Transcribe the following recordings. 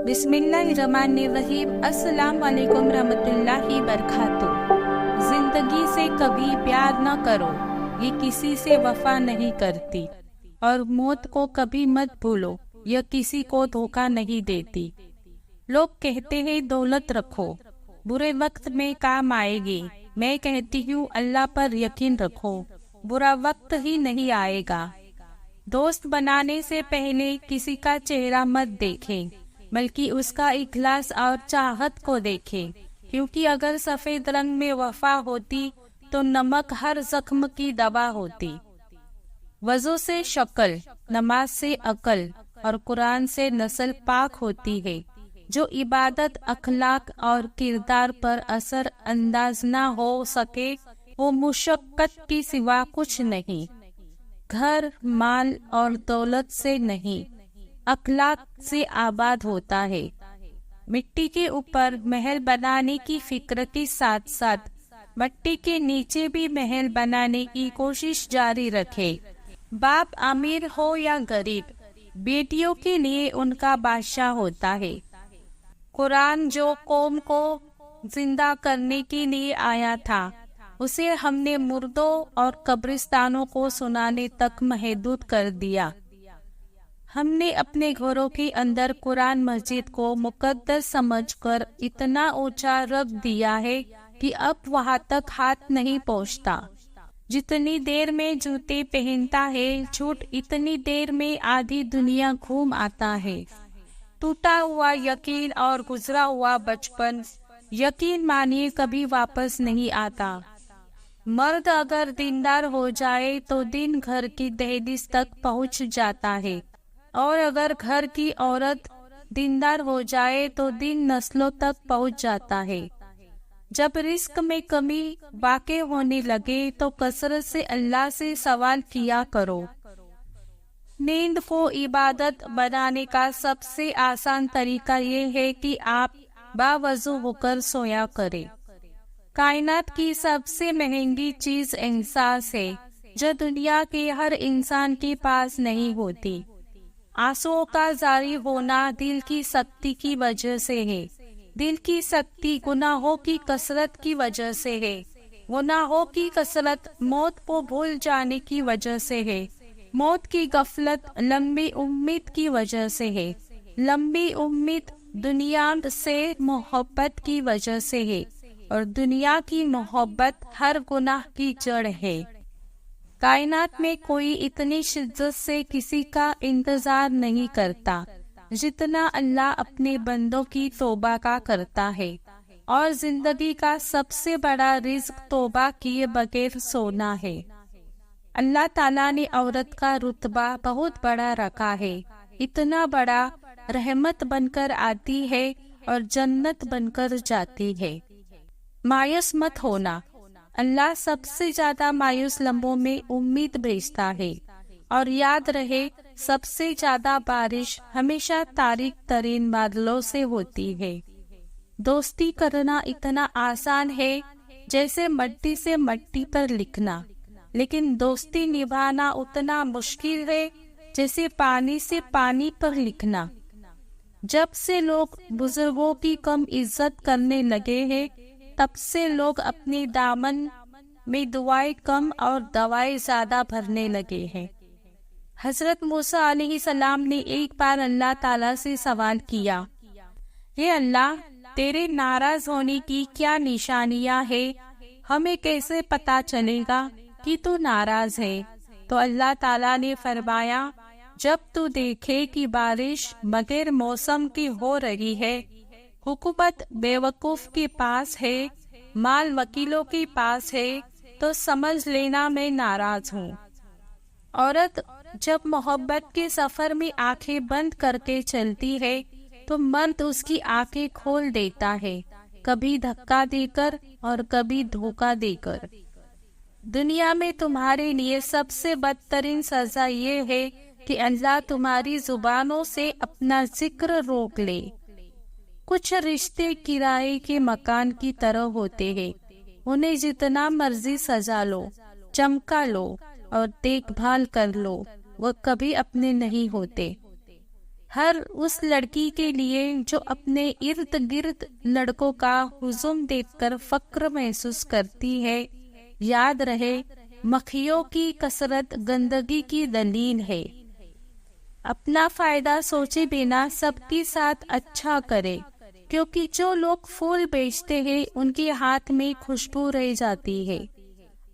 बिस्मिल्लाहिर्रहमानिर्रहीम। अस्सलाम वालेकुम रहमतुल्लाहि बरकातुहू। जिंदगी से कभी प्यार न करो, ये किसी से वफा नहीं करती। और मौत को कभी मत भूलो, यह किसी को धोखा नहीं देती। लोग कहते हैं दौलत रखो, बुरे वक्त में काम आएगी। मैं कहती हूँ अल्लाह पर यकीन रखो, बुरा वक्त ही नहीं आएगा। दोस्त बनाने से पहले किसी का चेहरा मत देखें, बल्कि उसका इखलास और चाहत को देखें, क्योंकि अगर सफेद रंग में वफा होती तो नमक हर जख्म की दवा होती। वजू से शक्ल, नमाज से अकल और कुरान से नस्ल पाक होती है। जो इबादत, अखलाक और किरदार पर असर अंदाज ना हो सके, वो मुशक्कत की सिवा कुछ नहीं। घर, माल और दौलत से नहीं, अखलाक से आबाद होता है। मिट्टी के ऊपर महल बनाने की फिक्र के साथ साथ मिट्टी के नीचे भी महल बनाने की कोशिश जारी रखे। बाप अमीर हो या गरीब, बेटियों के लिए उनका बादशाह होता है। कुरान जो कौम को जिंदा करने के लिए आया था, उसे हमने मुर्दों और कब्रिस्तानों को सुनाने तक महदूद कर दिया। हमने अपने घरों के अंदर कुरान मस्जिद को मुकद्दस समझकर इतना ऊंचा रख दिया है कि अब वहां तक हाथ नहीं पहुंचता। जितनी देर में जूते पहनता है, झूठ इतनी देर में आधी दुनिया घूम आता है। टूटा हुआ यकीन और गुजरा हुआ बचपन, यकीन मानिए कभी वापस नहीं आता। मर्द अगर दीनदार हो जाए तो दिन घर की दहलीज तक पहुंच जाता है, और अगर घर की औरत दीनदार हो जाए तो दिन नस्लों तक पहुंच जाता है। जब रिस्क में कमी वाक़े होने लगे तो कसरत से अल्लाह से सवाल किया करो। नींद को इबादत बनाने का सबसे आसान तरीका ये है कि आप बावजू होकर सोया करें। कायनात की सबसे महंगी चीज एहसास है, जो दुनिया के हर इंसान के पास नहीं होती। आंसुओं का जारी होना दिल की सख्ती की वजह से है। दिल की सख्ती गुनाहों की कसरत की वजह से है। गुनाहों की कसरत मौत को भूल जाने की वजह से है। मौत की गफलत लंबी उम्मीद की वजह से है। लंबी उम्मीद दुनिया से मोहब्बत की वजह से है, और दुनिया की मोहब्बत हर गुनाह की जड़ है। कायनात में कोई इतनी शिद्दत से किसी का इंतजार नहीं करता जितना अल्लाह अपने बंदों की तौबा का करता है। और जिंदगी का सबसे बड़ा रिज्क तौबा किए बगैर सोना है। अल्लाह ताला ने औरत का रुतबा बहुत बड़ा रखा है, इतना बड़ा रहमत बनकर आती है और जन्नत बनकर जाती है। मायूस मत होना, अल्लाह सबसे ज्यादा मायूस लम्हों में उम्मीद भेजता है। और याद रहे, सबसे ज्यादा बारिश हमेशा तारीक तरीन बादलों से होती है। दोस्ती करना इतना आसान है जैसे मट्टी से मट्टी पर लिखना, लेकिन दोस्ती निभाना उतना मुश्किल है जैसे पानी से पानी पर लिखना। जब से लोग बुजुर्गों की कम इज्जत करने लगे हैं, तब से लोग अपने दामन में दुआएं कम और दवाएं ज्यादा भरने लगे हैं। हजरत मूसा अलैहिस्सलाम ने एक बार अल्लाह ताला से सवाल किया, हे अल्लाह, तेरे नाराज होने की क्या निशानियां हैं? हमें कैसे पता चलेगा कि तू नाराज है? तो अल्लाह ताला ने फरमाया, जब तू देखे कि बारिश बगैर मौसम की हो रही है, हुकूमत बेवकूफ के पास है, माल वकीलों के पास है, तो समझ लेना मैं नाराज हूँ। औरत जब मोहब्बत के सफर में आंखें बंद करके चलती है, तो मर्द उसकी आंखें खोल देता है, कभी धक्का देकर और कभी धोखा देकर। दुनिया में तुम्हारे लिए सबसे बदतरीन सजा ये है कि अल्लाह तुम्हारी जुबानों से अपना जिक्र रोक ले। कुछ रिश्ते किराए के मकान की तरह होते हैं, उन्हें जितना मर्जी सजा लो, चमका लो और देखभाल कर लो, वो कभी अपने नहीं होते। हर उस लड़की के लिए जो अपने इर्द गिर्द लड़कों का हुजूम देखकर फक्र महसूस करती है, याद रहे मक्खियों की कसरत गंदगी की दलील है। अपना फायदा सोचे बिना सबके साथ अच्छा करे, क्योंकि जो लोग फूल बेचते हैं उनके हाथ में खुशबू रह जाती है।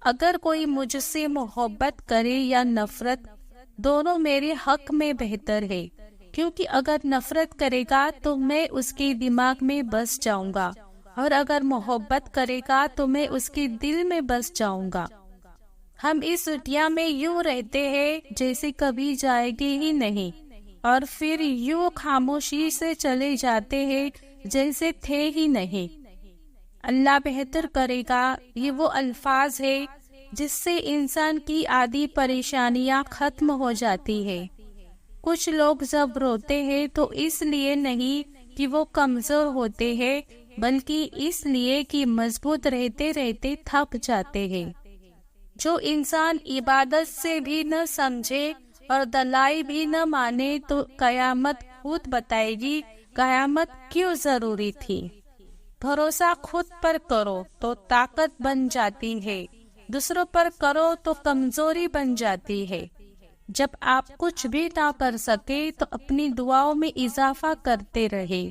अगर कोई मुझसे मोहब्बत करे या नफरत, दोनों मेरे हक में बेहतर है, क्योंकि अगर नफरत करेगा तो मैं उसके दिमाग में बस जाऊंगा, और अगर मोहब्बत करेगा तो मैं उसके दिल में बस जाऊंगा। हम इस दुनिया में यूं रहते हैं जैसे कभी जाएंगे ही नहीं, और फिर यूं खामोशी से चले जाते हैं जैसे थे ही नहीं। अल्लाह बेहतर करेगा, ये वो अल्फाज है जिससे इंसान की आधी परेशानियां खत्म हो जाती है। कुछ लोग जब रोते हैं तो इसलिए नहीं कि वो कमजोर होते हैं, बल्कि इसलिए कि मजबूत रहते रहते थक जाते हैं। जो इंसान इबादत से भी न समझे और दलाई भी न माने, तो कयामत खुद बताएगी कयामत क्यों जरूरी थी। भरोसा खुद पर करो तो ताकत बन जाती है, दूसरों पर करो तो कमजोरी बन जाती है। जब आप कुछ भी ना कर सके तो अपनी दुआओं में इजाफा करते रहे,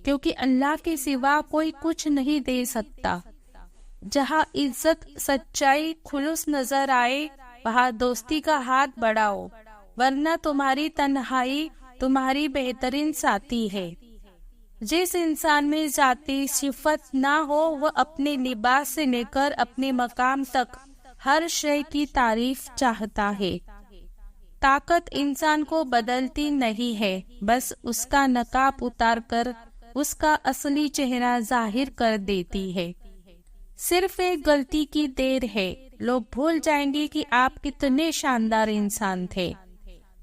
क्योंकि अल्लाह के सिवा कोई कुछ नहीं दे सकता। जहाँ इज्जत सच्चाई खुलूस नजर आए, वहाँ दोस्ती का हाथ बढ़ाओ, वरना तुम्हारी तन्हाई तुम्हारी बेहतरीन साथी है। जिस इंसान में जाती सिफत ना हो, वह अपने लिबास से लेकर अपने मकाम तक हर शय की तारीफ चाहता है। ताकत इंसान को बदलती नहीं है, बस उसका नकाब उतारकर उसका असली चेहरा जाहिर कर देती है। सिर्फ एक गलती की देर है, लोग भूल जाएंगे कि आप कितने शानदार इंसान थे।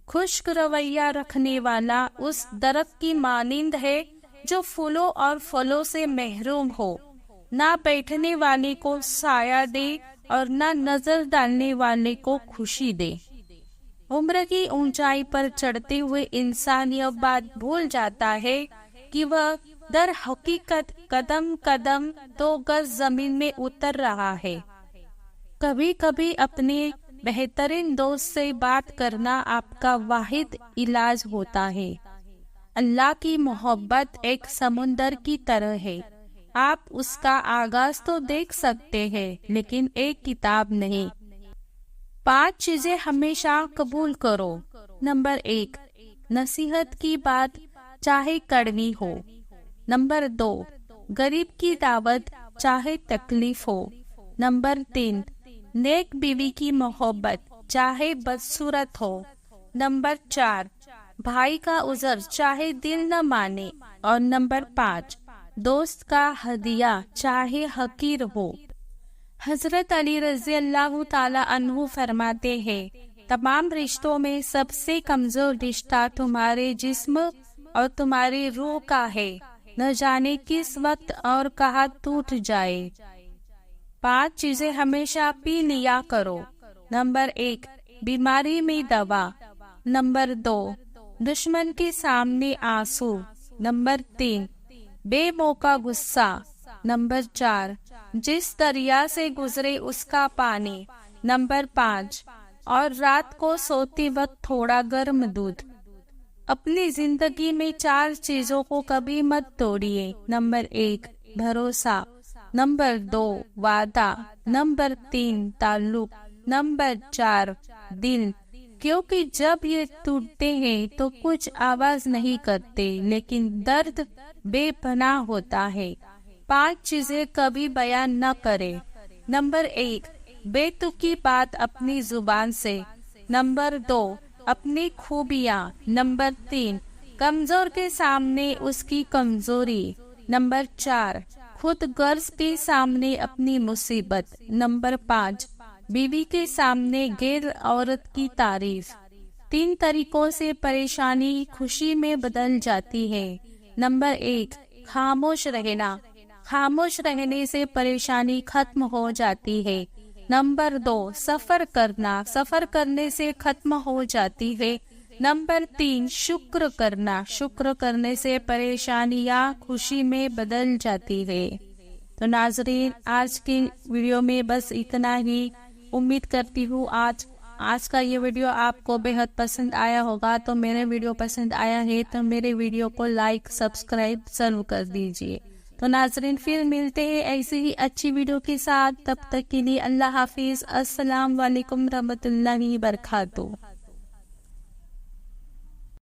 खुश्क रवैया रखने वाला उस दरख्त की मानिंद है जो फूलों और फलों से महरूम हो, ना बैठने वाले को साया दे और ना नजर डालने वाले को खुशी दे। उम्र की ऊंचाई पर चढ़ते हुए इंसान यह बात भूल जाता है कि वह दर हकीकत कदम कदम 2 गज जमीन में उतर रहा है। कभी कभी अपने बेहतरीन दोस्त से बात करना आपका वाहिद इलाज होता है। अल्लाह की मोहब्बत एक समुंदर की तरह है, आप उसका आगाज तो देख सकते हैं, लेकिन एक किताब नहीं। 5 चीजें हमेशा कबूल करो। नंबर 1, नसीहत की बात चाहे कड़वी हो। नंबर 2, गरीब की दावत चाहे तकलीफ हो। नंबर 3, नेक बीवी की मोहब्बत चाहे बदसूरत हो। नंबर 4, भाई का उज़र चाहे दिल न माने। और नंबर 5, दोस्त का हदिया चाहे हकीर हो। हजरत अली रज़ी अल्लाह ताला अन्हु फरमाते हैं, तमाम रिश्तों में सबसे कमजोर रिश्ता तुम्हारे जिस्म और तुम्हारी रूह का है, न जाने किस वक्त और कहाँ टूट जाए। 5 चीजें हमेशा पी लिया करो। नंबर 1, बीमारी में दवा। नंबर 2, दुश्मन के सामने आंसू। नंबर 3, बेमौका गुस्सा। नंबर 4, जिस दरिया से गुजरे उसका पानी। नंबर 5, और रात को सोते वक्त थोड़ा गर्म दूध। अपनी जिंदगी में 4 चीजों को कभी मत तोड़िए। नंबर 1, भरोसा। नंबर 2, वादा। नंबर 3, ताल्लुक। नंबर 4, दिल। क्योंकि जब ये टूटते हैं तो कुछ आवाज नहीं करते, लेकिन दर्द बेपनाह होता है। 5 चीजें कभी बयान न करे। नंबर 1, बेतुकी बात अपनी जुबान से। नंबर 2, अपनी खूबियाँ। नंबर 3, कमजोर के सामने उसकी कमजोरी। नंबर 4, खुद गर्ज के सामने अपनी मुसीबत। नंबर 5, बीवी के सामने गैर औरत की तारीफ। 3 तरीकों से परेशानी खुशी में बदल जाती है। नंबर 1, खामोश रहना। खामोश रहने से परेशानी खत्म हो जाती है। नंबर 2, सफर करना। सफर करने से खत्म हो जाती है। नंबर 3, शुक्र करना। शुक्र करने से परेशानियां खुशी में बदल जाती है। तो नाजरीन, आज की वीडियो में बस इतना ही। उम्मीद करती हूँ आज का ये वीडियो आपको बेहद पसंद आया होगा। तो मेरे वीडियो पसंद आया है तो मेरे वीडियो को लाइक सब्सक्राइब जरूर कर दीजिए। तो नाजरीन, फिर मिलते हैं ऐसी ही अच्छी वीडियो के साथ। तब तक के लिए अल्लाह हाफिज। अस्सलाम वालेकुम रहमतुल्लाहि बरकातुहू।